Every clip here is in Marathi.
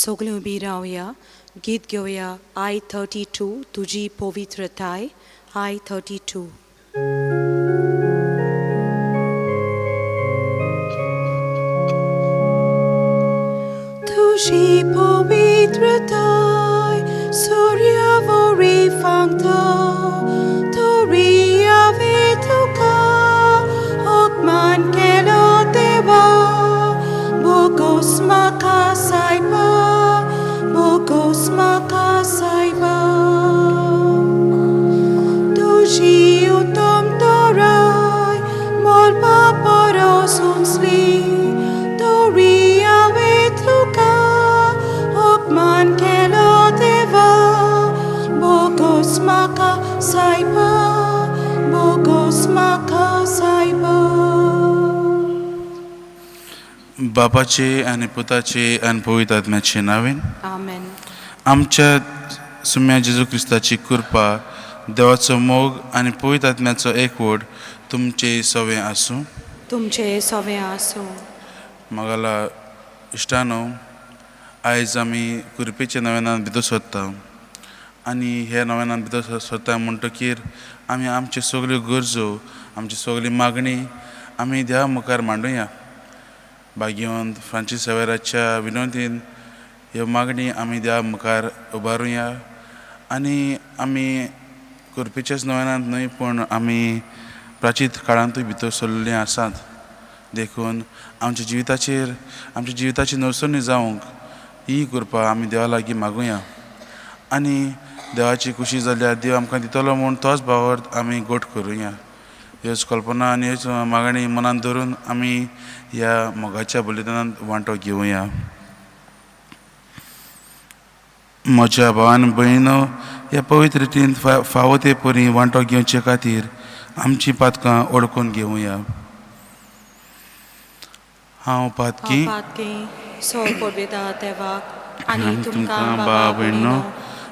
सगळीं उबी रावया गीत घेवया I-32 तुजी पवित्रताय I-32 तुजी पवित्रताय सूर्यावरी फांगता तोरी हांवे तुका होकमान केलो देवा बोगोस म्हाका सायबा बोगोस म्हाका सायबा तुजी उत्तम तोराय मोलपा परोस उंचली तोरी हांवे तुका होकमान केलो देवा बोगोस म्हाका सायबा बोगोस म्हाका सायबा. बापाचे आनी पुताचे आनी पवित्र आत्म्याचे नावेन आमेन. आमच्या सुम्या जेजू क्रिस्ताची कृपा देवाचो मोग आनी पवित्र आत्म्याचो एकवट तुमचे सवे आसूं. तुमचे सवे आसूं. म्हागेला इश्टानो, आयज आमी कृपेच्या नव्यानान भितर सरता आनी हे नव्यानान भितर सरता म्हणटकीर आमी आमच्यो सगल्यो गरजो आमची सगळी मागणी आमी देवा मुखार मांडुया. भाग्यवंत फ्रांसीस सेवेराच्या विनंतीन ह्यो मागणी आमी देवा मुखार उबारुया आनी आमी कृपेच्याच नव्यानांत न्हय पूण आमी प्राचीत काळांतूय भितर सरलेलीं आसात. देखून आमच्या जिविताची नरसणी जावंक ही कृपा आमी देवा लागीं मागुया आनी देवाची खुशी जाल्यार देव आमकां दितलो म्हूण तोच बावर आमी गोठ करुया. ह्योच कल्पना आनी ह्योच मागणी मनांत धरून आमी ह्या मोगाच्या बलिदानांत वांटो घेवया. म्हज्या भावान भयणो, ह्या पवित्र रितीन फावो ते परी वांटो घेवचे खातीर आमची पातकां ओळखून घेवया. हांव पातकी सोय पडविता देवाक आनी तुमकां भाव भयणो,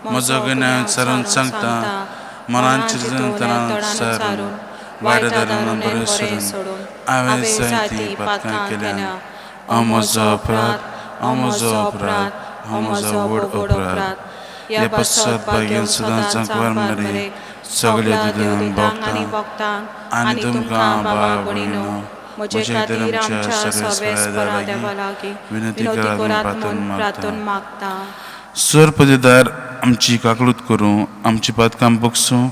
म्हजो गण्यान सारून सांगता मनान सारून वायटादारून बरें सोडून हांवें जायतीं पातकां केल्या. हांव म्हजो अपराध हांव म्हजो व्हड अपराध ह्या पश्चात भाग्यान सदांच अंकवार मरे सगळे दुदान भोगता आनी तुमकां भाव भयणो म्हजे खातीर आमच्या सर्वेस्परा देवा लागीं विनंती करात म्हूण प्रार्थना मागता. स्वर पदवीदार आमची काकलूत करूं, आमची पातकां भोगसूं,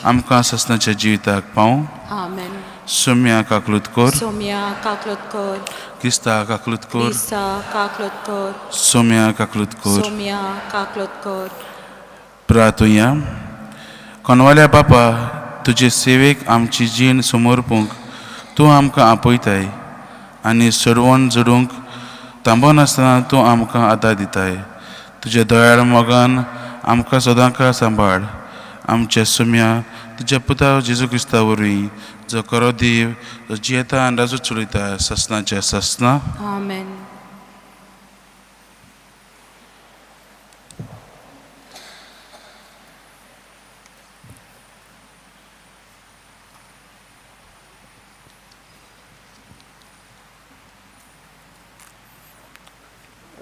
आमकां ससनाच्या जिविताक पावूं. आमेन. सोम्या काकलूत कर, सोम्या काकलूत कर. क्रिस्ता काकलूत कर, क्रिस्ता काकलूत कर. सोम्या काकलूत कर, सोम्या काकलूत कर. प्रार्थुया. कोणवाल्या बापा, तुजे सेवेक आमची जीण समर्पूंक तूं आमकां आपयताय आनी सोडवण जोडूंक थांबनासतना तूं आमकां आदार दिताय. तुज्या दयाळ मोगान आमकां सदांकाळ सांबाळ. आमच्या सोम्या तुज्या पुता जेजू क्रिस्ता वरवीं जो खरो देव जो जियेता आनी राजू चलयता ससनाच्या ससना. आमेन.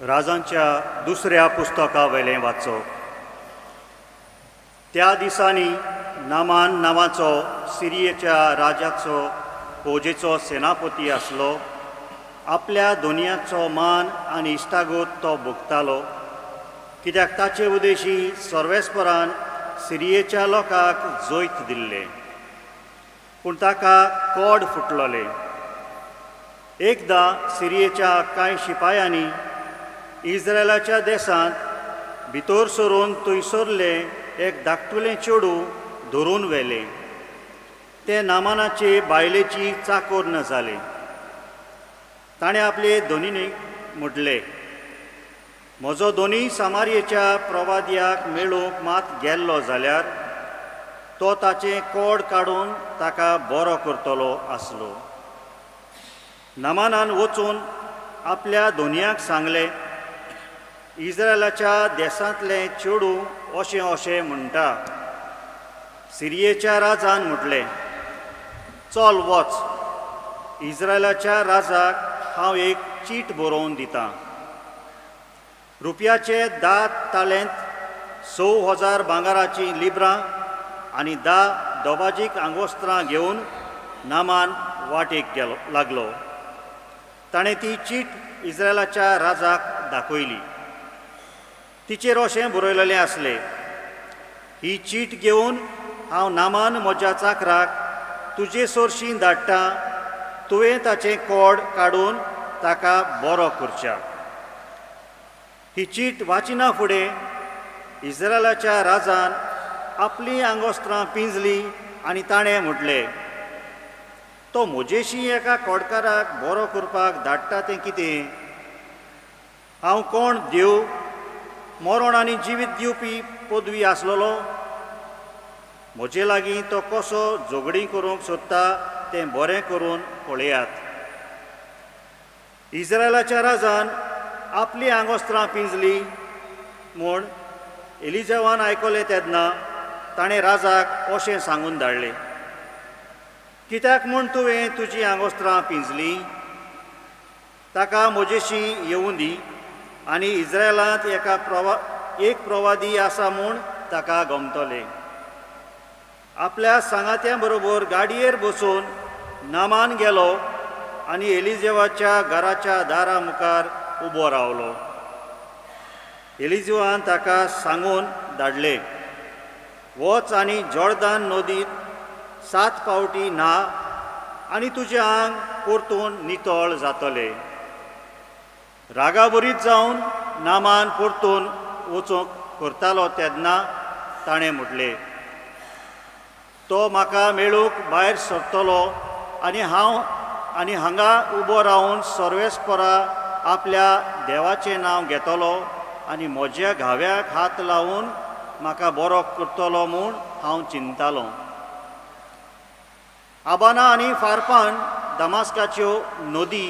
राजांच्या दुसऱ्या पुस्तका वेलें वाचप. त्या दिसांनी नामान नांवाचो सिरियेच्या राजाचो फौजेचो सेनापती आसलो. आपल्या दोनयाचो मान आनी इश्टागत तो भोगतालो, कित्याक ताचे उदेशी सर्वेस्परान सिरियेच्या लोकांक जैत दिल्ले. पूण ताका कोड फुटलोले. एकदां सिरियेच्या कांय शिपायांनी इस्रायलाच्या देशांत भितर सरून थंयसरले एक धाकटुलें चेडूं धरून व्हेलें. ते नामानाचे बायलेची चाकोर न जाले. ताणें आपले दोनीनीक म्हटलें, म्हजो दोनी सामारियेच्या प्रवाद्याक मेळूंक मात गेल्लो जाल्यार तो ताचें कोड काडून ताका बरो करतलो आसलो. नामानान वचून आपल्या दोनयाक सांगलें, इस्रायलाच्या देशांतलें चेडूं अशें अशें म्हणटा. सिरियेच्या राजान म्हटलें, चल वच, इस्रायलाच्या राजाक हांव एक चीट बरोवन दितां. रुपयाचे 10 तालेंत 6,000 भांगाराची लिबरां आनी 10 दोबाजीक आंगोस्त्रां घेवन नामान वाटेक लागलो. ताणें ती चीट इस्रायलाच्या राजाक दाखयली. तिचेर अशें बरयलेलें आसलें, ही चीट घेवन हांव नामान म्हज्या चाकराक तुजे सोरशीं धाडटां, तुवें ताचें कोड काडून ताका बरो करच्या. ही चीट वाचिना फुडें इस्रायलाच्या राजान आपलीं आंगोस्त्रां पिंजलीं आनी ताणें म्हटलें, तो म्हजेशी एका कोडकाराक बरो करपाक धाडटा तें कितें? हांव कोण देव, मरण आनी जिवीत दिवपी पदवी आसलोलो? म्हजे लागीं तो कसो झगडीं करूंक सोदता तें बरें करून पळयात. इस्रायलाच्या राजान आपलीं आंगोस्त्रां पिंजलीं म्हूण एलिजावान आयकलें तेन्ना ताणें राजाक अशें सांगून धाडलें, कित्याक म्हूण तुवें तुजीं आंगोस्त्रां पिंजलीं? ताका म्हजेशी येवूं दी आनी इस्रायलांत एक प्रवादी आसा म्हूण ताका गमतलें. आपल्या सांगात्यां बरोबर गाडयेर बसून नामान गेलो आनी एलिजेवाच्या घराच्या दारा मुखार उबो रावलो. एलिजेवान ताका सांगून धाडलें, वच आनी जॉर्दान नदींत 7 फावटी न्हा आनी तुजें आंग परतून नितळ जातलें. रागाबरीत जावन नामान परतून वचूंक करतालो तेन्ना ताणें म्हटलें, तो म्हाका मेळूंक भायर सरतलो आनी हांगा उबो रावन सर्वेस्परा आपल्या देवाचें नांव घेतलो आनी म्हज्या घाव्याक हात लावून म्हाका बरो करतलो म्हूण हांव चिंतालों. आबाना आनी फारपान दमास्काच्यो नदी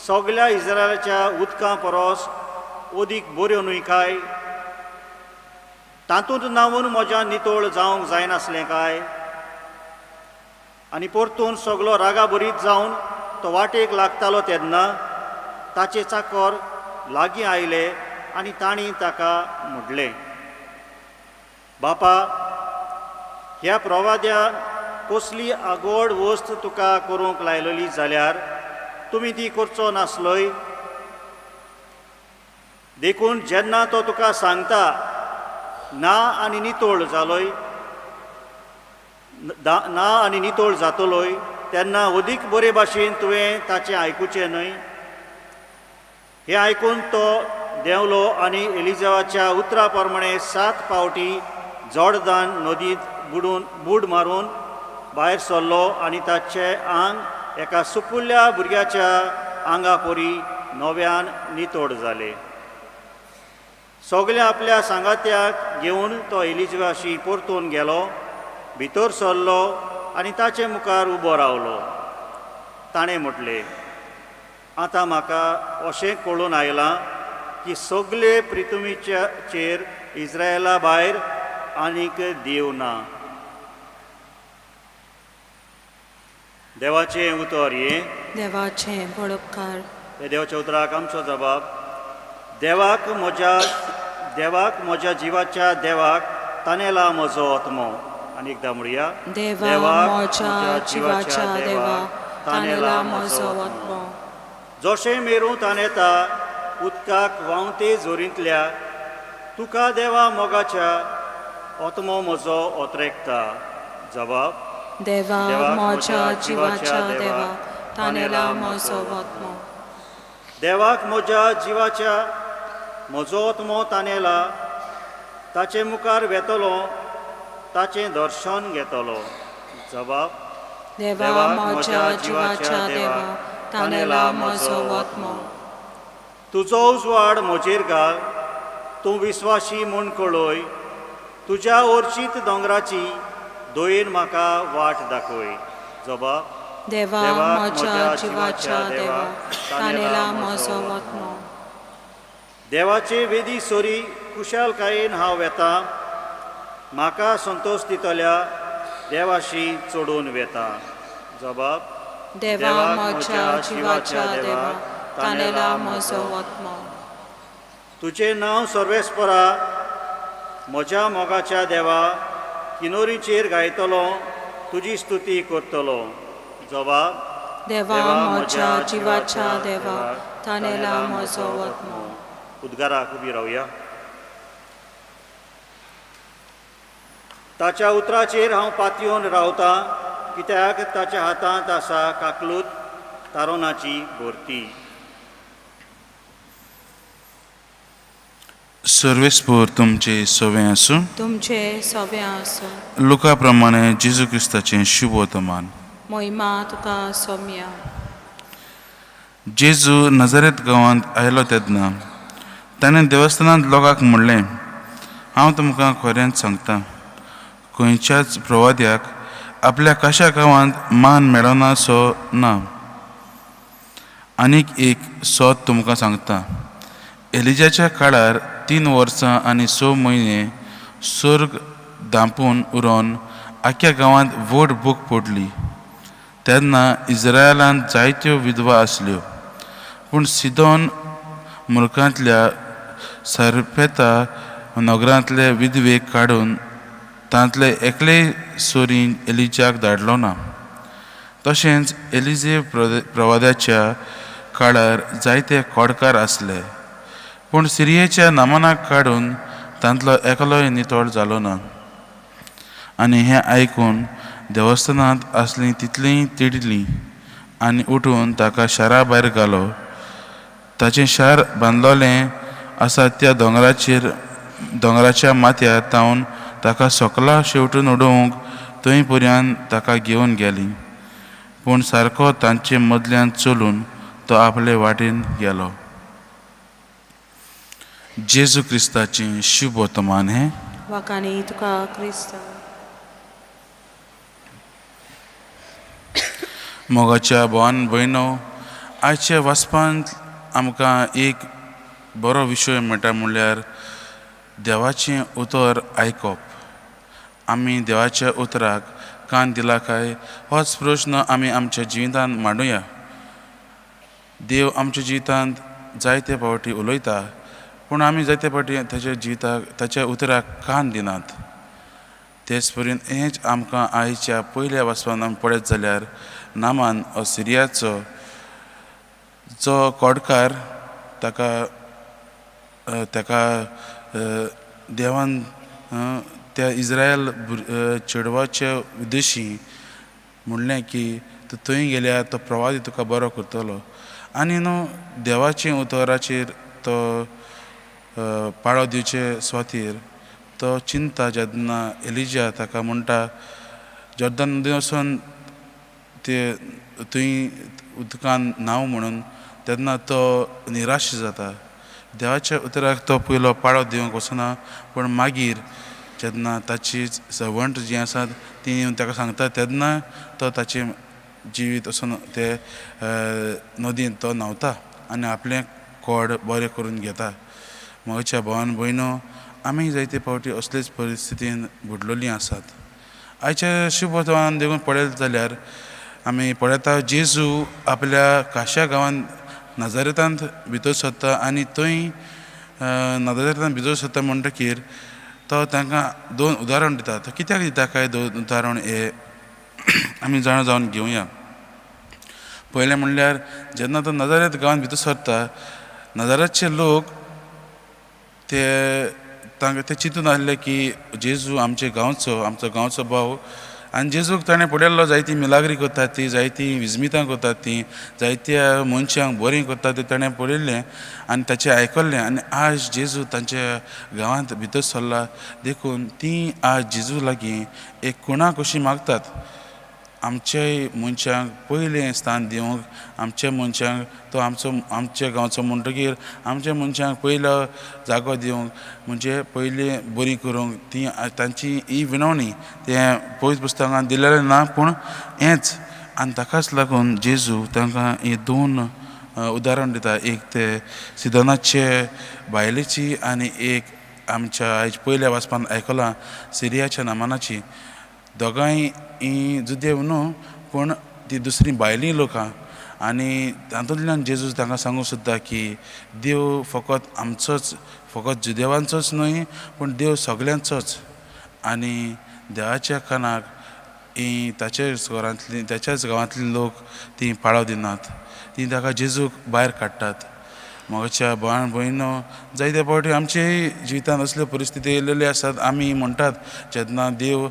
सगल्या इस्रायलाच्या उदकां परस अदीक बऱ्यो न्हय काय? तातूंत न्हावून म्हज्या नितळ जावंक जायनासलें काय? आनी परतून सगलो रागाबरीत जावन तो वाटेक लागतालो तेन्ना ताचे चाकर लागीं आयले आनी तांणी ताका म्हटलें, बापा, ह्या प्रवाद्यान कसली आगोड वस्त तुका करूंक लायलेली जाल्यार तुमी ती करचो नासलोय? देखून जेन्ना तो तुका सांगता ना आनी नितळ जालोय, ना आनी नितळ जातलोय, तेन्ना अदीक बरे भाशेन तुवें ताचें आयकुचें न्हय? हें आयकून तो देंवलो आनी एलिजावाच्या उतरा प्रमाणें 7 फावटी जॉर्दान नदींत बूड मारून भायर सरलो आनी ताचें आंग एका सुपुल्ल्या भुरग्याच्या आंगा परी नव्यान नितळ जालें. सगल्या आपल्या सांगात्याक घेवन तो एलिजावाशी परतून गेलो, भितर सरलो आनी ताचे मुखार उबो रावलो. ताणें म्हटलें, आतां म्हाका अशें कळून आयलां की सगले पृथ्वीचेर इस्रायला भायर आनीक देव ना. देवाचें उतर हें. देवाचें बळोपकार. हे देवाच्या उतराक आमचो जबाब, देवाक म्हज्या जिवाच्या देवाक तानेला म्हजो आत्मो. आनी एकदां म्हणुया, देवाक म्हज्या जिवाच्या देवाक तानेला म्हजो आत्मो. जशें मेरूं तानेता उदकाक व्हांवते झोरींतल्या, तुका देवा मोगाच्या आत्मो म्हजो ओतरेकता. जबाब, देवाक म्हज्या जिवाच्या देवाक तानेला म्हजो आत्मो. देवाक म्हज्या जिवाच्या म्हजो आत्मो तानेला, ताचे मुखार वेतलो, ताचें दर्शन घेतलो. जबाब, देवाक म्हज्या जिवाच्या देवाक तानेला म्हजो आत्मो. तुजो उजवाड म्हजेर घाल, तूं विस्वासी म्हूण कळय, तुज्या ओर्शीत दोंगराची दोयेन म्हाका वाट दाखय. जबाब, देवाक म्हज्या जिवाच्या देवाक तानेला म्हजो आत्मो. देवाचे वेदी सोरी कुशालकायेन हांव वेतां, म्हाका संतोश दितल्या देवाशी चडून वेतां. जबाब, देवाक म्हज्या जिवाच्या देवाक तानेला म्हजो आत्मो. तुझे नांव सर्वेस्परा म्हज्या मोगाच्या देवा किनोरीचेर गायतलो तुजी स्तुती करतलो. जबाब देवा म्हज्या जिवाच्या देवा तानेला म्हजो वत्नो. उद्गाराक उबी रावया. ताच्या उतराचेर हांव पातयेवन रावतां कित्याक ताच्या हातांत आसा काकलूत तारोनाची भरती. सर्वेस्पोर तुमचे सोवे आसूं. तुमचे सोबे आसूं. लुका प्रमाणे जेजू क्रिस्ताचें शुभ वर्तमान. मोहिमा तुका सोम्या. जेजू नजरेत गांवांत आयलो तेन्ना ताणें देवस्थानांत लोकांक म्हणलें, हांव तुमकां खरेंच सांगतां, खंयच्याच प्रवाद्याक आपल्या काशा गांवांत मान मेळना सो ना. आनीक एक सोत तुमकां सांगतां, एलिजाच्या काळार 3 वर्सां आनी 6 म्हयने सर्ग धांपून उरोवन आख्या गांवांत व्हड भूक पडली. तेन्ना इस्रायलांत जायत्यो विधवा आसल्यो, पूण सिदोन मुल्कांतल्या सारपेता नगरांतले विधवेक काडून तांतले एकलेय सोरीन एलिजाक धाडलो ना. तशेंच एलिजे प्रवाद्याच्या काळार जायते कोडकार आसले, पूण सिरियेच्या नामानाक काडून तांतलो एकलोय नितळ जालो ना. आनी हें आयकून देवस्थानांत आसलीं तितलीं तिडलीं आनी उठून ताका शारा भायर घालो. ताचें शार बांदलोलें आसा त्या दोंगराच्या माथ्यार तावन ताका सकला शेवटून उडोवंक थंय पर्यंत ताका घेवन गेलीं. पूण सारको तांचे मदल्यान चलून तो आपले वाटेन गेलो. जेजू क्रिस्ताचें शुभ वर्तमान हें. वाकानी तुका क्रिस्त. मोगाच्या भावान भयणो, आयच्या वाचपांत आमकां एक बरो विशय मेळटा, म्हणल्यार देवाचें उतर आयकप. आमी देवाच्या उतराक कान दिला काय, होच प्रश्न आमी आमच्या जिवितांत मांडुया. देव आमच्या जिवितांत जायते फावटी उलयता, पूण आमी जायते फावटी ताच्या उतराक कान दिनात. तेच परीन हेंच आमकां आयच्या पयल्या वाचपान आमी पळयत जाल्यार नामान सिरियाचो जो कोडकार ताका देवान त्या इस्रायल चेडवाच्या उद्देशी म्हणलें की तूं थंय गेल्यार तो प्रवादी तुका बरो करतलो. आनी देवाचे उतराचेर तो पाळो दिवचे सुवातेर तो चिंता जेन्ना एलिजा ताका म्हणटा जॉर्दान नदीन वचून ते थंय उदकान न्हांव म्हणून, तेन्ना तो निराश जाता. देवाच्या उतराक तो पयलो पाळो दिवंक वचना, पूण मागीर जेन्ना ताची सर्वंट जीं आसात तीं येवन ताका सांगता तेन्ना तो ताचें जिवीत वचून ते नदीन तो न्हांवता आनी आपलें कोड बरें करून घेता. म्हज्या भावान भयणो, आमी जायते फावटी असलेच परिस्थितीन बुडलेलीं आसात. आयच्या शुभ वर्तमान देखून पळयत जाल्यार आमी पळयता जेजू आपल्या काशा गांवांत नाजारेतांत भितर सरता आनी थंय नाजारेतांत भितर सरता म्हणटकीर तो तांकां 2 उदाहरण दिता. तो कित्याक दिता काय 2 उदाहरण हे आमी जाणा जावन घेवया. पयलें म्हणल्यार जेन्ना तो नाजारेत गांवांत भितर सरता, नाजारेतचे लोक ते चिंतून आसले की जेजू आमचो गांवचो भाव, आनी जेजूक ताणें पळयल्लो जायतीं मिलाग्री करतात ती, जायतीं विजमितां करतात ती, जायत्या मनशांक बरीं करतात तें ताणें पळयल्लें आनी ताचें आयकल्लें. आनी आज जेजू तांच्या गांवांत भितर सरला देखून तीं आज जेजू लागीं एक कुणाक कशी मागतात, आमच्याय मनशांक पयलें स्थान दिवंक, आमच्या मनशांक तो आमच्या गांवचो म्हणटकीर आमच्या मनशांक पयलो जागो दिवंक, म्हणजे पयलीं बरीं करूंक. ती तांची ही विनवणी तें पवित्र पुस्तकांत दिलेलें ना, पूण हेंच. आनी ताकाच लागून जेजू तांकां ही 2 उदाहरण दिता. एक ते सिदोनाचे बायलेची आनी एक आमच्या आयज पयल्या वाचपान आयकलां सिरियाच्या नामानाची. दोगांय ही जुदेव न्हू, पूण ती दुसरी भायलीं लोकां आनी तातूंतल्यान जेजूस तांकां सांगूंक सोदता की देव फकत जुदेवांचोच न्हय पूण देव सगल्यांचोच आनी देवाच्या कानाक त्याच्याच गांवांतले लोक ती पाळो दिनात ती ताका जेजूक भायर काडटात म्हाज्या भावान भयणो जायते फावटी आमचेय जिवितांत असल्यो परिस्थिती येयलेल्यो आसात आमी म्हणटात जेन्ना देव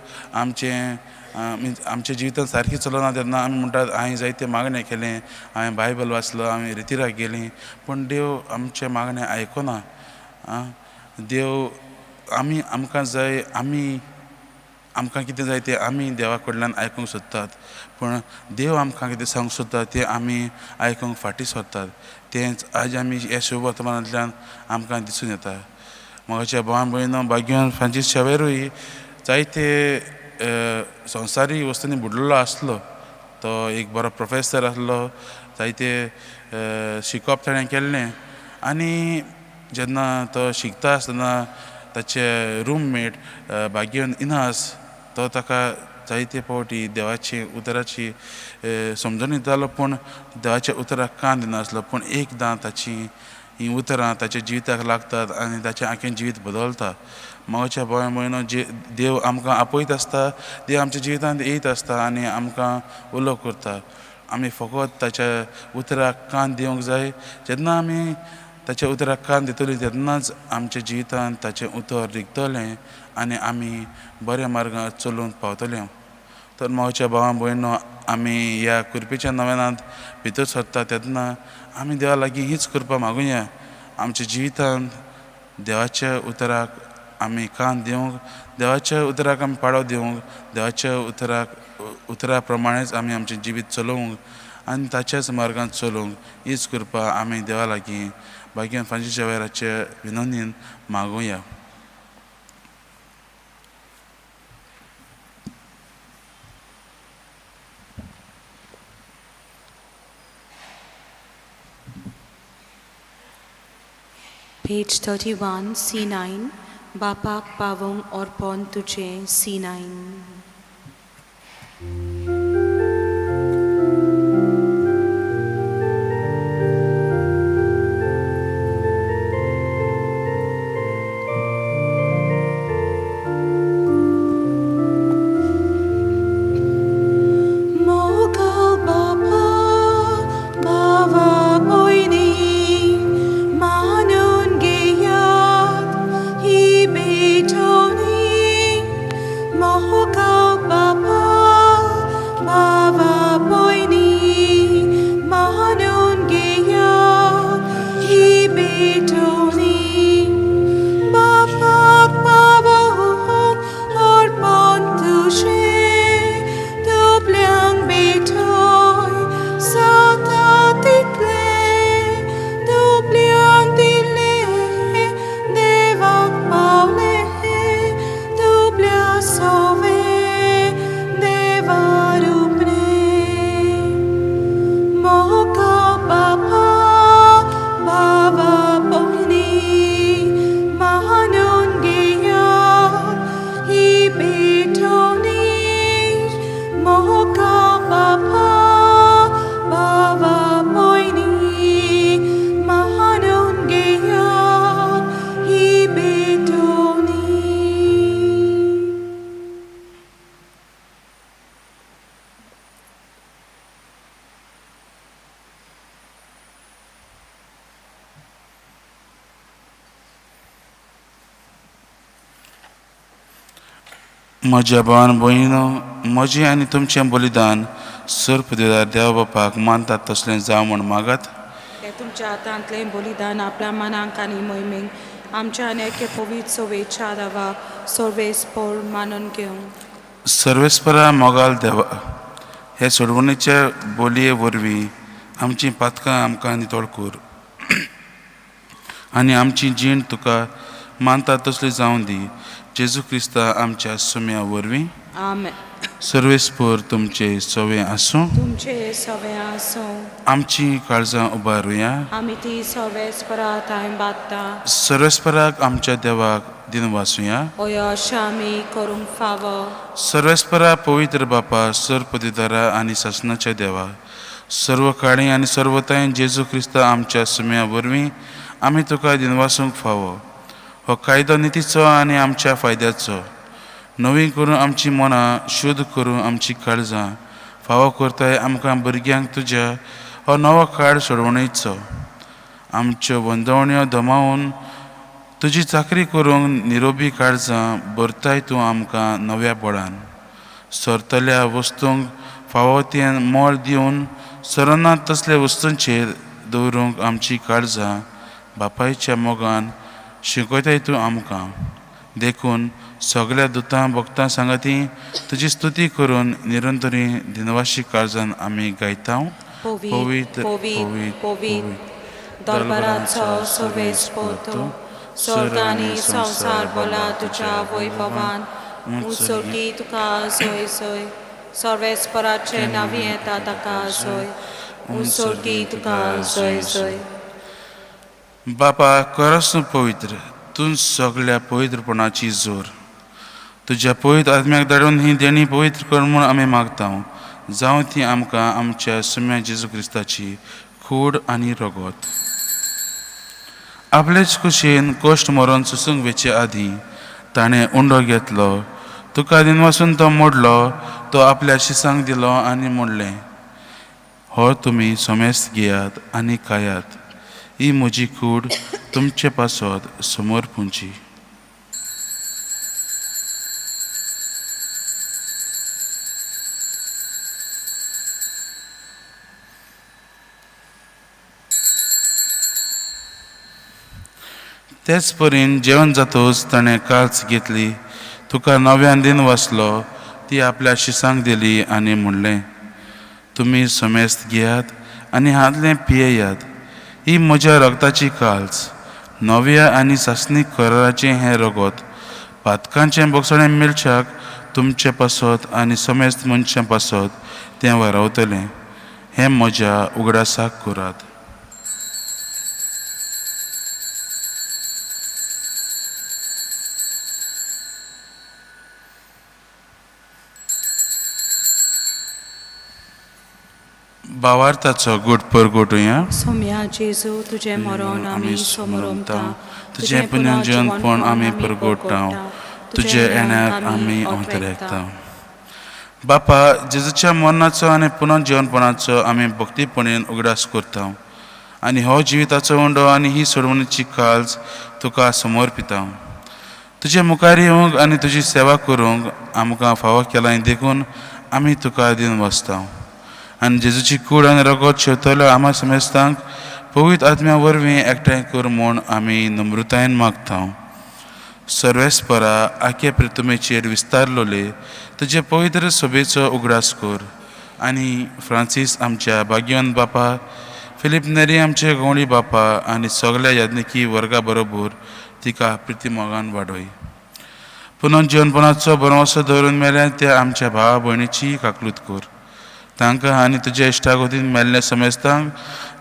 आमच्या जिवितांत सारकी चलना तेन्ना आमी म्हणटात हांवें जायते मागणें केलें हांवें बायबल वाचलो हांवें रितीराक गेलीं पूण देव आमचें मागणें आयकना देव आमकां जाय आमकां कितें जाय तें आमी देवा कडल्यान आयकूंक सोदतात पूण देव आमकां कितें सांगूंक सोदता तें आमी आयकूंक फाटीं सरतात तेंच आज आमी ह्या शुभ वर्तमानांतल्यान आमकां दिसून येता म्हाज्या भावान भयणो भाग्यवान फ्रांसीस शावेरूय जायते संवसारीक वस्तूंनी बुडलेलो आसलो तो एक बरो प्रोफेसर आसलो जायते शिकप ताणें केल्लें आनी जेन्ना तो शिकता आसतना ताचे रूममेट भाग्यवान इनास तो ताका जायते फावटी देवाची उतराची समजून दितालो पूण देवाच्या उतराक कान दिनासलो पूण एकदां ताची हीं उतरां ताच्या जिविताक लागतात आनी ताचें आख्खें जिवीत बदलता म्हाज्या भावा भयणो देव आमकां आपयत आसता देव आमच्या जिवितांत येयत आसता आनी आमकां उलो करता आमी फकत ताच्या उतराक कान दिवंक जाय जेन्ना आमी ताच्या उतराक कान दितलीं तेन्नाच आमच्या जिवितांत ताचें उतर रिगतलें आनी आमी बऱ्या मार्गांत चलून पावतले तर म्हाज्या भावा भयणो आमी ह्या कृपेच्या नव्यानांत भितर सरता तेन्ना आमी देवा लागीं हीच कृपा मागुया आमच्या जिवितांत देवाच्या उतराक आमी कान दिवंक देवाच्या उतराक आमी पाळो दिवंक देवाच्या उतरा प्रमाणेच आमी आमचें जिवीत चलोवंक आनी ताच्याच मार्गांत चलोवंक हीच कृपा आमी देवा लागीं भाग्यवान Francis शावेराच्या विनवणेन मागुया Page 31, C9, Bapak Pavung Orpon Tuche, C9. म्हज्या भावान भयणो म्हजें आनी तुमचें बलिदान सर्प दिल्यार देवा बापाक मानतात तसलें जावं म्हण मागात हे तुमच्या हातांतलें बलिदान आपल्या मनाक आनी मोहिमेक आमच्या अनेक पवित्र सोवेच्या दावा सर्वेस्पर मानून घेवंक सर्वेस्परा मोगाल देवा हे सोडवणेच्या बोलये वरवीं आमचीं पातकां आमकां नितळ कर आनी आमची जीण तुका मानता तसली जावं दी जेजू क्रिस्ता आमच्या सुम्या वरवीं आमेन सर्वेस्पोर तुमचे सवे आसूं. तुमचे सवे आसूं. आमची काळजां उबारुया. आमी ती सर्वेस्परात हांवें बात्ता. सर्वेस्पराक आमच्या देवाक दिन वाचुया. अशें आमी करूंक फावो. सर्वेस्परा पवित्र बापा, सरपदीदारा आनी शासनाच्या देवा, सर्व काळी आनी सर्वताय जेजू क्रिस्त आमच्या सुम्या वरवीं आमी तुका दिनवासूंक फावो. हो कायदो नितीचो आनी आमच्या फायद्याचो. नवी करून आमची मनां शुद्ध करून आमची काळजां फावो करताय आमकां भुरग्यांक तुज्या हो नवो काळ सोडवणेचो. आमच्यो वंदवण्यो दमावून तुजी चाकरी करूंक निरोबी काळजां भरताय तूं आमकां नव्या बळान. सरतल्या वस्तूंक फावो तें मोल दिवन सरना तसल्या वस्तूंचेर दवरूंक आमची काळजां बापायच्या मोगान शिकयताय तूं आमकां. देखून सगळ्या दुतां भक्तां सांगाती तुजी स्तुती करून निरंतरी दिनवाशी काळजान आमी गायता. पवित्र पवित्र पवित्र दरबाराचो सर्वेस्पोर तूं. स्वर्ग आनी संवसार भला तुज्या वैभवान. मुसोटी तुका सोय सोय. सर्वेस्पराचे नावी येता ताका सोय. मुसोटी तुका सोय सोय. बापा करस पवित्र, तूं सगळ्या पवित्रपणाची जोर. तुज्या पवित्र आत्म्याक धाडून ही देणी पवित्र कर म्हूण आमी मागता. जावं ती आमकां आमच्या सुम्या जेजू क्रिस्ताची खूड आनी रगत. आपलेच कुशीन कोश्ट मरून सुसूंक वेचे आदीं ताणें उंडो घेतलो. तुका दिनवासून तो मोडलो. तो आपल्या शिसांक दिलो आनी मोडलें. हो तुमी सोमेस्त घेयात आनी खायात. ही म्हजी कूड तुमचे पासत समोर पुंची. तेच परीन जेवण जातोच ताणें काल्च घेतली. तुका नव्यान दिन वाचलो. ती आपल्या शिसांक दिली आनी म्हणलें, तुमी समेस्त घेयात आनी हातलें पियेयात. ही म्हज्या रगताची काल्च, नव्या आनी सासणीक कराराचें हें रगत. पातकांचें बोगसणें मिरच्याक तुमचे पासत आनी समेस्त मनशां पासत तें वारावतलें. हें म्हज्या उगडासाक करात. भावार्थाचो घोट परगोटुया. सोम्या जेजू तुजें मरण आमी समरमता. तुजें पुनर्जन्मपण आमी परगोडटा. तुजे येण्याक आमी अंतरेकता. बापा, जेजूच्या मरणाचो आनी पुनर्जन्मपणाचो आमी भक्तीपणीन उगडास करता. आनी हो जिविताचो उंडो आनी ही सोडवणीची काल्च तुका समर्पिता. तुजे मुखार येवंक आनी तुजी सेवा करूंक आमकां फावो केला देखून आमी तुका दिन वाचता. आनी जेजूची कूड आनी रगत शेवतलो आम्हा समेस्तांक पवित्र आत्म्या वरवीं एकठांय कर म्हूण आमी नम्रतायेन मागता. सर्वेस्परा आख्या प्रितुमेचेर विस्तारलोले तुजे पवित्र सभेचो उगडास कर. आनी फ्रांसीस आमच्या भाग्यवान बापा, फिलीप नेरी आमचे गवळी बापा आनी सगळ्या याज्ञिकी वर्गा बरोबर तिका प्रिती मोगान वाडय. पुनर्जन्मपणाचो बरोवसो दवरून मेल्या त्या आमच्या भावा भयणीची काकलूत कर. तांकां आनी तुज्या इश्टागोतीन मेल्ल्या समेस्तांक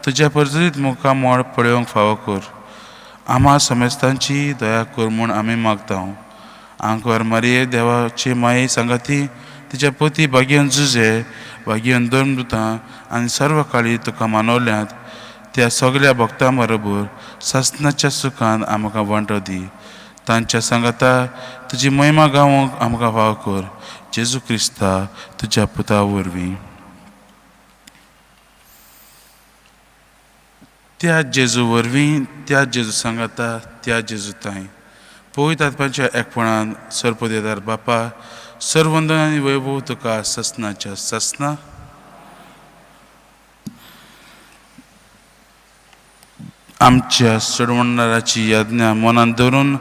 तुज्या परतुरीत मुखार मोड पळोवंक फावो कर. आम्हा समेस्तांची दया कर म्हूण आमी मागता. आंकवार मारये देवाचे माये सांगाती, तिच्या पोती भाग्यवान जुजे, भाग्यवान दोन दुतां आनी सर्व काळी तुका मानवल्यांत त्या सगळ्या भक्तां बरोबर सासणाच्या सुखान आमकां वांटो दी. तांच्या सांगाता तुजी महिमा गावूंक आमकां फावो कर. जेजू क्रिस्ता तुज्या पुता वरवीं. त्या जेजू वरवीं, त्या जेजू सांगाता, त्या जेजू ताई पवित्र आत्म्याच्या एकपणान सरपदेदार बापा, सर्वंदन आनी वैभव तुका ससनाच्या ससना. आमच्या सोडवणाराची याज्ञा मनान दवरून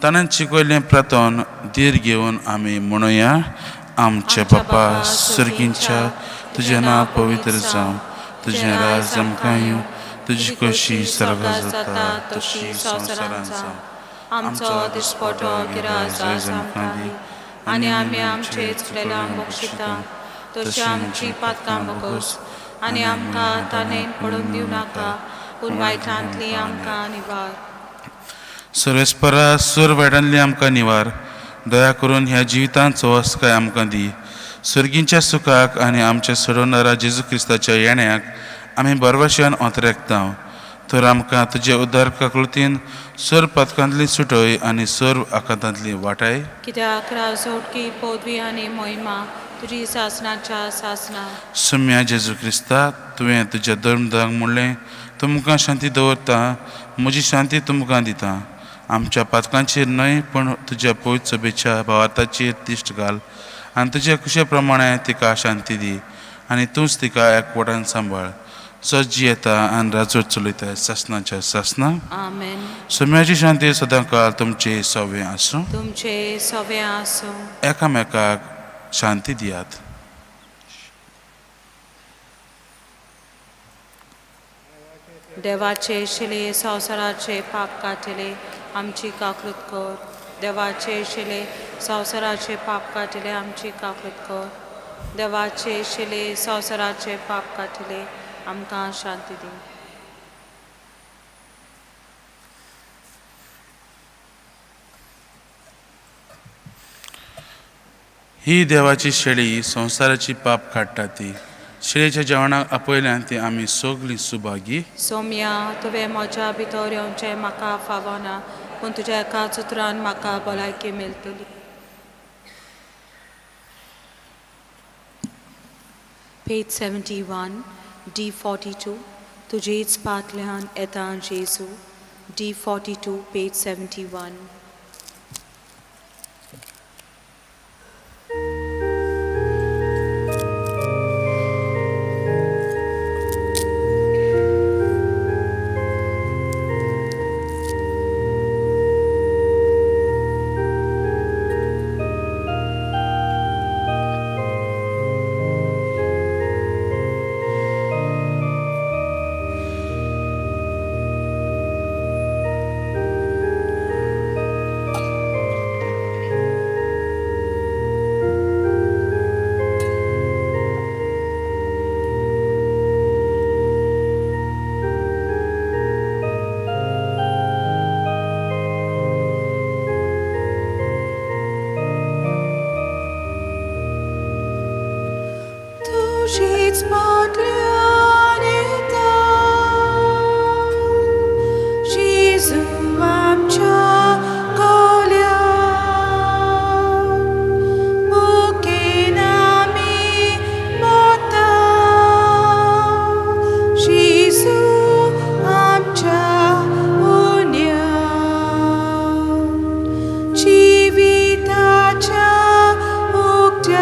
ताणें शिकयलें प्रार्थन धीर घेवन आमी म्हणुया. आमच्या बापा सर्गींच्या, तुजें नांव पवित्र जावं. तुजें राज आमकां येवं. तुजी कशी स्वर्गांत जाता तशी संवसारांत जावं. आमचो दिसपटो गिराय आमकां दी. आनी आमी आमचे चुकलेल्यांक बक्षिता तशी आमची पातकां बगोस आनी आमकां तानेन पडूंक दिवं नाका पूण वायटांतली आमकां निवार. सर्वेस्परा सुर वायटांतली आमकां निवार. दया करून ह्या जिवितांचो वस्काय आमकां दी. सर्गींच्या सुखाक आनी आमच्या सोडवणारा जेजू क्रिस्ताच्या येण्याक आमी बरवशेन ओतरेकतांव. तर आमकां तुजे उद्दार काकृतीन सर पथकांतली सुटय आनी सर आकांतांतली वाटाय. कित्याक राजवटकी पदवी आनी मोहिमा तुजी सासणाच्या सासना. सम्या जेजू क्रिस्ता तुवें तुज्या धर्मदांक म्हणलें तुमकां शांती दवरता, म्हजी शांती तुमकां दिता. आमच्या पातकांचेर न्हय पण तुज्या पवित्र सभेच्या भावार्थाचेर तिश्ट घाल आनी तुज्या कुशे प्रमाणे तिका शांती दी आनी तूंच तिका एकवटान सांबाळ. सज येता आनी राजवट चलयता सासणाच्या सासना. आमेन. सम्याची शांती सदां काळ तुमचे सवे आसूं. तुमचे सवे आसूं. एकामेकाक शांती दियात. देवाचे शिले संवसाराचे पाप काटिले आमची काकृत कर. देवाचे शिले संवसाराचे पाप काटिले आमची काकृत कर. देवाचे शिले संवसाराचे पाप काटिले आमकां शांती दी. ही देवाची शेळी संवसाराची पाप काडटा ती. शेळयेच्या जेवणाक आपयल्यान ती आमी सगळीं सुभागी. सोम्या तुवें म्हज्या भितर येवचें म्हाका फावना पूण तुज्या एकाच उतरान म्हाका भलायकी मेळटली. Page 71, D42, तुजेच पातल्यान येता जेजू. D42, page 71. Tužīts patļānītā, Jēzu amčā koļā, Bukinami motā, Jēzu amčā uņā, Jīvitačā uktā.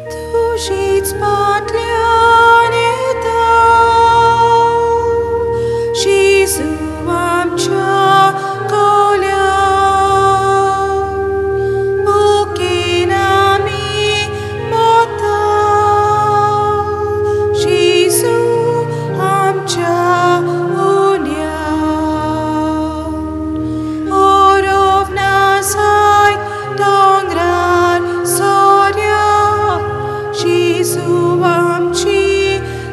Tužīts patļānītā, Jēzu amčā koļā, Bukinami motā, Jēzu amčā uņā, Orovna sajt dongrar sorja, Jēzu amči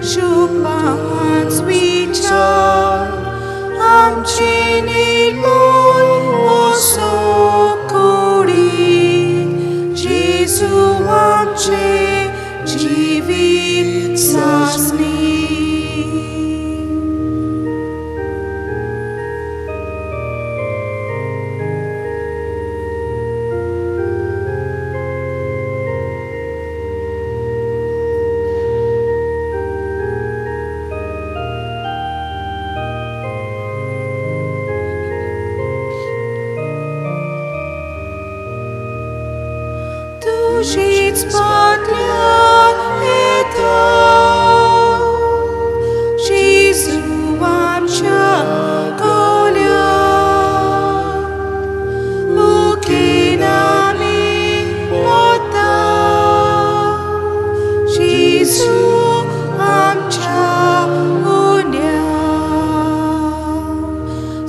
šupan svičar, amči nilmul osokuri, Jēzu amči živit sasni. तुझीच पातळ्यार येता जेजू आमच्या कोल्या मुखेन आमी वता जेजू आमच्या उन्या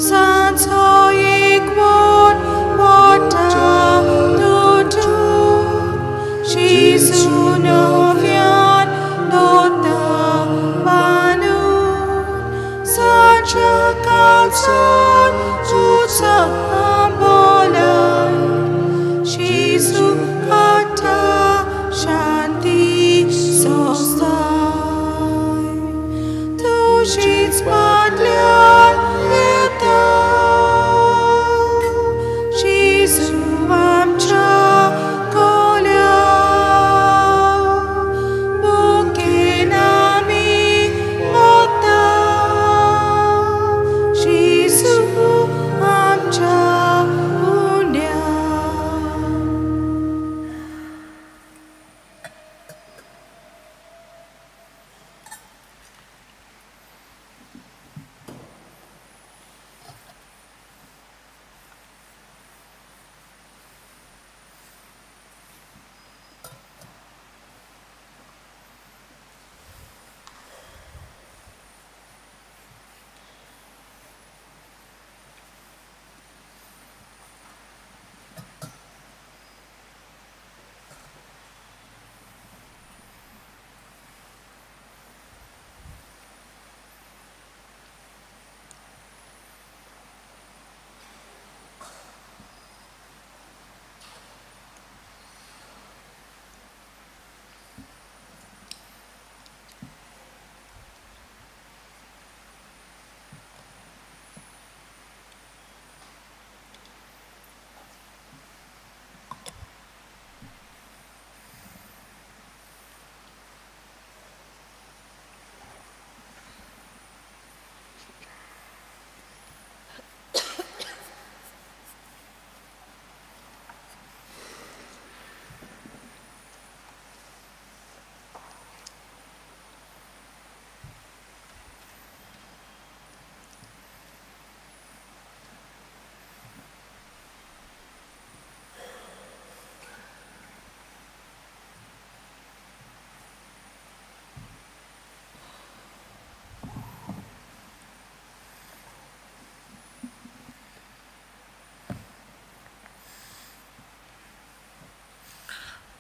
सांचो एकवट वता दोतोर जेजू नव्यान दोता बांदून सांच्या काळजान उत्सव बोलाय जेजू खाता शांती सोंसाय तुझीच पातळ्यार येता जेजू आमच्या कोल्या मुखेन आमी वता जेजू आमच्या उन्या.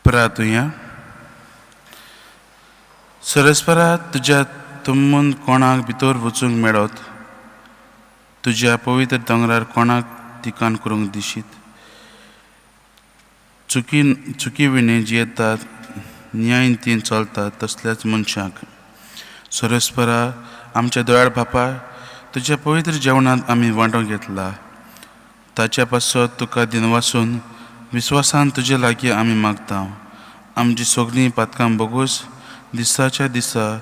प्रार्थुया. सरस्परा तुज्या तुमून कोणाक भितर वचूंक मेळत तुज्या पवित्र दोंगरार कोणाक तिकान करूंक दिशीत. चुकी विणे जियेतात न्यायीन चलतात तसल्याच मनशाक सरस्परा आमच्या दोयाळ बापा तुज्या पवित्र जेवणांत आमी वांटो घेतला ताच्या पासत तुका दिनवासून विस्वासान तुजे लागीं आमी मागता. आमची सगळीं पातकां बोगूस दिसाच्या दिसा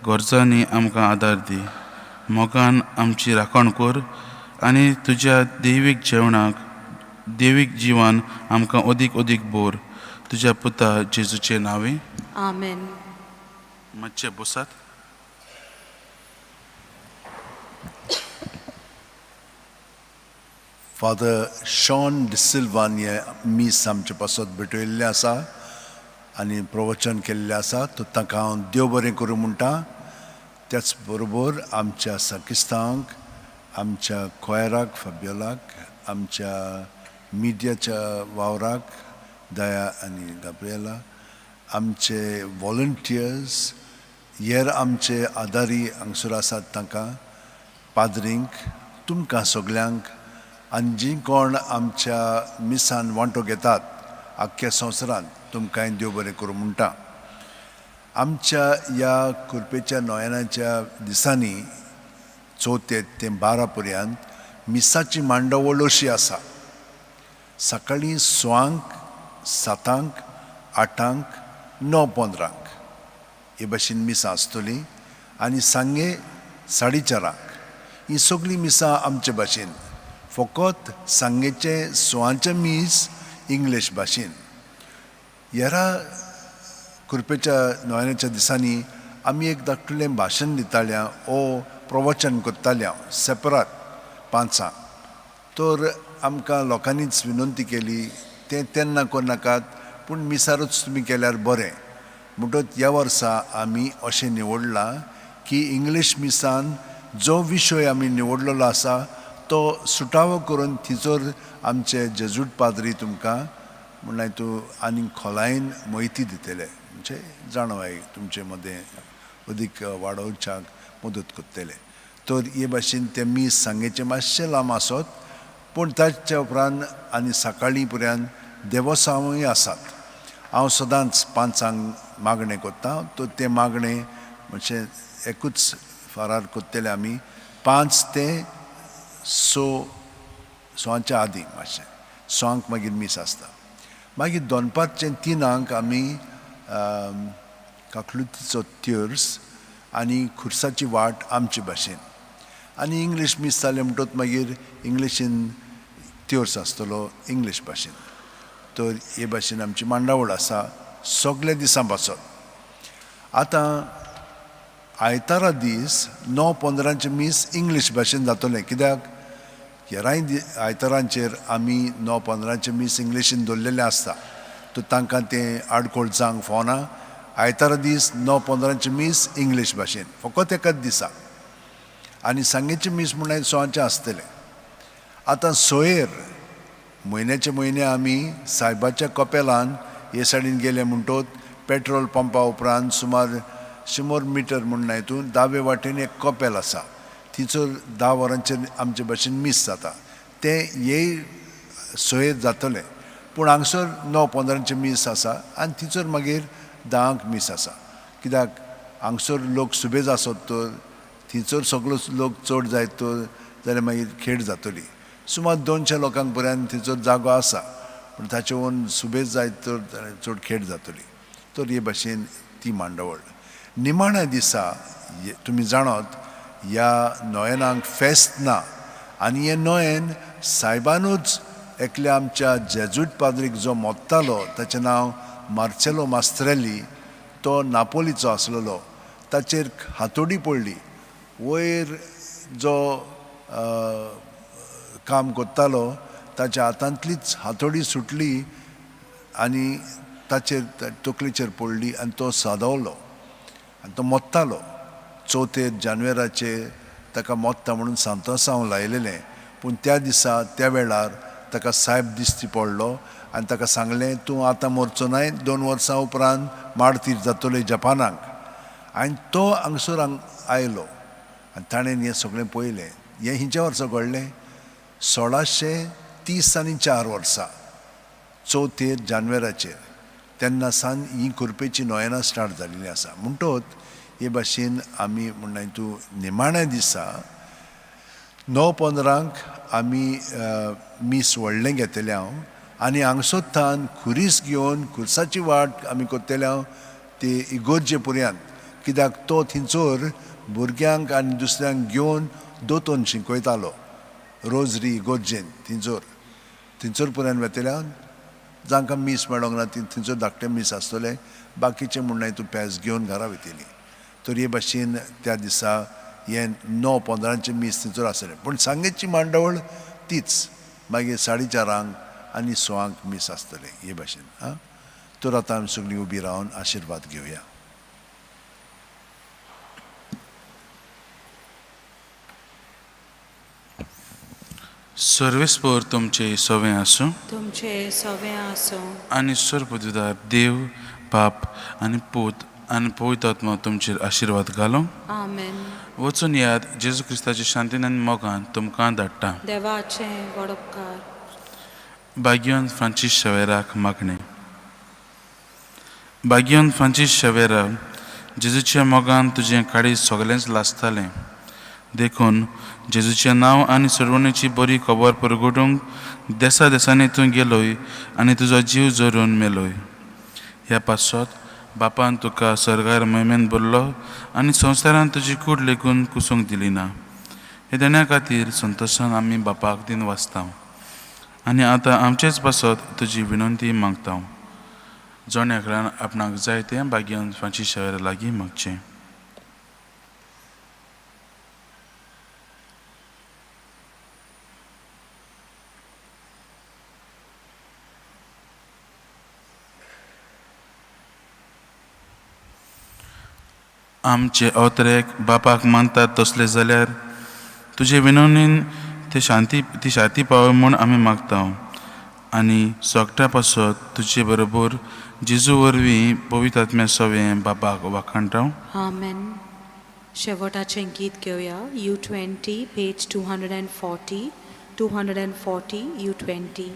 गरजांनी आमकां आदार दी. मोगान आमची राखण कर आनी तुज्या दैवीक जिवान आमकां अदीक बोर तुज्या पुता जेजूचे नांवे आमेन. मातशे बसात. फादर शॉन डिसिल्वानी मीस आमचे पासत भेटयल्ले आसा आनी प्रवचन केल्लें आसा तो ताका हांव देव बरें करूं म्हणटा. त्याच बरोबर आमच्या साकिस्तांक आमच्या कोयराक फाबियोलाक आमच्या मिडियाच्या वावराक दया आनी गाब्रिएला आमचे वॉलंटियर्स हेर आमचे आदारी हांगसर आसात तांकां पाद्रींक तुमकां सगल्यांक आनी जी कोण आमच्या मिसान वांटो घेतात आख्ख्या संवसारांत तुमकांय देव बरें करूं म्हणटा. आमच्या ह्या कुरपेच्या नोयनाच्या दिसांनी 4 ते 12 पर्यंत मिसाची मांडावळ अशी आसा. सकाळीं 6:00, 7:00, 8:00, 9:15 हे भाशेन मिसां आसतलीं आनी सांगे 4:30 ही सगळीं मिसां आमचे भाशेन. फकत सांगेचे 6चे मीस इंग्लीश भाशेन. ह्या कृपेच्या नोयनाच्या दिसांनी आमी एक धाकटुलें भाशण दिताल्या ओ प्रवचन करताल्या सेपरेट 5 तर आमकां लोकांनीच विनंती केली तें तेन्ना करनाकात पूण मिसारूच तुमी केल्यार बरें म्हणटच ह्या वर्सा आमी अशें निवडलां की इंग्लीश मिसान जो विशय आमी निवडलेलो आसा तो सुटावो करून थिचोर आमचे जेजूट पाद्री तुमकां म्हणल्यार तूं आनीक खोलायेन म्हायती दितले म्हणजे जाणवाय तुमचे मदें अदीक वाडोवच्याक मदत करतले तर हे भाशेन ते मीस सांगेचे मातशें लांब आसत पूण ताच्या उपरांत आनी सकाळीं पर्यंत देवोत्सवूय आसात हांव सदांच 5 मागणें करतां तर ते मागणें म्हणजे एकूच फरार करतले आमी 5 ते 6 आदीं मातशें 6 मागीर मीस आसता मागीर 2:05 ते 3 आमी काकलुतीचो त्योर्स आनी खुर्साची वाट आमचे भाशेन आनी इंग्लीश मीस जालें म्हणटच मागीर इंग्लिशीन त्योर्स आसतलो इंग्लीश भाशेन तर हे भाशेन आमची मांडावळ आसा सगळे दिसां पासत आतां आयतारा दीस 9:15 मीस इंग्लीश भाशेन जातलें कित्याक हेराय आयतारांचेर आमी 9:15 मीस इंग्लिशीन दवरलेलें आसता तर तांकां तें आडखोळ जावंक फावना आयतारा दीस 9:15 मीस इंग्लीश भाशेन फकत एकाच दिसा आनी सांगेचे मीस म्हणल्यार 6 आसतले आतां सोयेर म्हयन्याचे म्हयने आमी सायबाच्या कपेलान हे सायडीन गेले म्हणटच पेट्रोल पंपा उपरांत सुमार 100 मिटर म्हणून हितून दावे वाटेन एक कपेल आसा थिचोर 10 वरांचेर आमचे भाशेन मीस जाता ते हे सोयेर जातले पूण हांगसर 9:15 मीस आसा आनी थिचोर मागीर 10 मीस आसा कित्याक हांगसर लोक सुबेज आसत तर थिचोर सगळो लोक चड जायत तर जाल्यार मागीर खेड जातली सुमार 200 लोकांक पर्यंत थिचोर जागो आसा पूण ताचे वोन सुबेज जायत तर चड खेड जातली तर हे भाशेन ती मांडावळ निमाण्या दिसा तुमी जाणत ह्या नोयनांक फेस्त ना आनी हे नोयन सायबानूच एकल्या आमच्या जेजूट पाद्रीक जो मोत्तालो ताचें नांव मार्सेलो मास्त्रेली तो नापोलीचो आसलेलो ताचेर हातोडी पडली वयर जो काम करतालो ताच्या हातांतलीच हातोडी सुटली आनी ताचेर तकलेचेर पडली आनी तो सादवलो आनी तो मोत्तालो 4 जानेवाराचे ताका मोत्ता म्हणून सांतोसांव लायलेलें पूण त्या दिसा त्या वेळार ताका सायब दिश्टी पडलो आनी ताका सांगलें तूं आतां मरचो न्हय 2 वर्सां उपरांत मारतीर जातले जपानाक आनी तो हांगसर आयलो आनी ताणें हें सगळें पळयलें हें हिंच्या वर्सा घडलें 1630 आनी 4 वर्सां 4 जानेवाराचेर तेन्ना सावन ही कृपेची नोयनां स्टार्ट जाल्लीं आसा म्हणटच हे भाशेन आमी म्हणल्यार तूं निमाण्या दिसा 9:15 आमी मीस व्हडलें घेतलें हांव आनी हांगसोत्तान खुरीस घेवन खुर्साची वाट आमी करतले हांव ते इगोर्जे पर्यंत कित्याक तो थिंचोर भुरग्यांक आनी दुसऱ्यांक घेवन दोतोन शिकयतालो रोजरी इगोर्जेन थिंचोर पर्यंत वेतल्या जांकां मीस मेळोंक ना थिंचोर धाकटे मीस आसतले बाकीचे म्हणल्यार तूं पेज घेवन घरा वयतली तर हे भाशेन त्या दिसा हे 9:15 मीस थिंचोर आसलें पूण सांगेची मांडावळ तीच मागीर 4:30 आनी 6 मीस आसतले हे भाशेन तर आतां आमी सगळीं उबी रावन आशिर्वाद घेवया सर्वेस्पर तुमचे सवें आसूं तुमचे सवें आसूं आनी सर्वपदवीदार देव बाप आनी पूत आनी पवित्र आत्मा तुमचेर आशिर्वाद घालो आमेन वचून याद जेजू क्रिस्ताच्या शांतीन आनी मोगान तुमकां धाडटा देवाचें व्हड उपकार भाग्यवान फ्रांसीस शेवेराक मागणें भाग्यवान फ्रांसीस शेवेरा जेजूच्या मोगान तुजें काळीज सगळेंच लासतालें देखून जेजूचें नांव आनी सर्वणेची बरी खबर परगटूंक देसा देसांनी तूं गेलोय आनी तुजो जीव जोरून मेलोय ह्या पासत बापान तुका सर्गार महिमेन भरलो आनी संवसारान तुजी कूड लेखून कुसूंक दिली ना हे देण्या खातीर संतोशान आमी बापाक दिन वाचता आनी आतां आमचेच पासत तुजी विनंती मागता जोण्याकडल्यान आपणाक जाय तें भाग्यान फांची शहर लागीं मागचें. आमचे अवतरेक बापाक मानतात तसले जाल्यार तुजे विनवणेन ती शांती पावय म्हूण आमी मागता. आनी सोगटा पासत तुजे बरोबर जेजू वरवीं पवित्र आत्म्या सवें बापाक वाखाणटा. आमेन. शेवटाचें गीत घेवया. U20 page 240 U20.